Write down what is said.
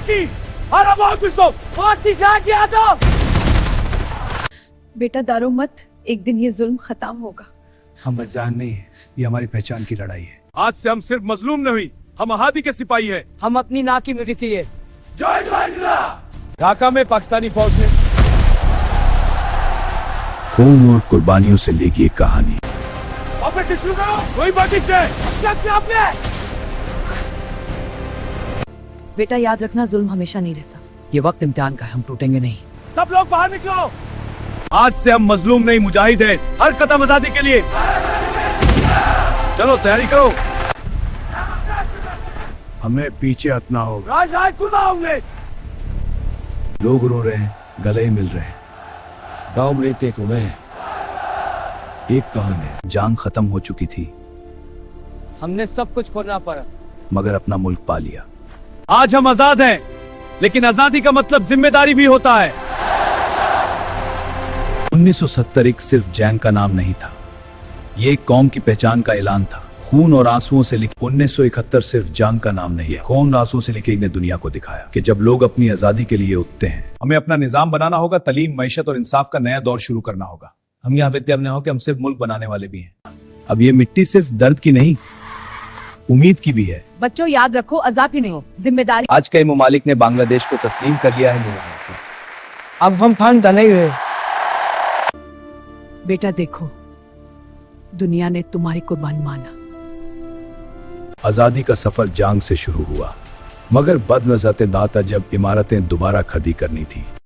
की और बहुत कुछ तो बहुत निशान किया तो। बेटा डरो मत, एक दिन ये जुल्म खत्म होगा। हम अजान नहीं है, ये हमारी पहचान की लड़ाई है। आज से हम सिर्फ मजलूम नहीं, हम अहादी के सिपाही हैं। हम अपनी नाक की मिट्टी थी। ढाका में पाकिस्तानी फौज ने खून और कुर्बानियों से लेगी एक कहानी। ऑपरेशन शुरू करो, कोई बात नहीं। बेटा याद रखना, जुल्म हमेशा नहीं रहता। ये वक्त इम्तिहान का है, हम टूटेंगे नहीं। सब लोग बाहर निकलो। आज से हम मजलूम नहीं, मुजाहिद हैं। हर कदम आजादी के लिए। चलो तैयारी करो। हमें पीछे हटना होगा। राज खुदा होंगे। लोग रो रहे हैं, गले मिल रहे हैं। गांव में एक हुए हैं। एक कहानी, जान खत्म हो चुकी थी हमने सब कुछ खोना पड़ा, मगर अपना मुल्क पा लिया। आज हम आजाद हैं, लेकिन आजादी का मतलब जिम्मेदारी भी होता है। 1970 एक सिर्फ जंग का नाम नहीं था, ये एक कौम की पहचान का ऐलान था। खून और आंसुओं से लिखे 1971 सिर्फ जंग का नाम नहीं है, खून और आंसुओं से लिखे ने दुनिया को दिखाया कि जब लोग अपनी आजादी के लिए उठते हैं। हमें अपना निजाम बनाना होगा, तालीम, मईशत और इंसाफ का नया दौर शुरू करना होगा। हम यहाँ विद्या अपने हो कि हम सिर्फ मुल्क बनाने वाले भी हैं। अब ये मिट्टी सिर्फ दर्द की नहीं, उम्मीद की भी है। बच्चों याद रखो, अजाब ही नहीं, जिम्मेदारी। आज कई ममालिक ने बांग्लादेश को तस्लीम कर लिया है। अब हम फान नहीं हुए। बेटा देखो, दुनिया ने तुम्हारी कुर्बान माना। आजादी का सफर जंग से शुरू हुआ, मगर बदनज़र दाता जब इमारतें दोबारा खड़ी करनी थी।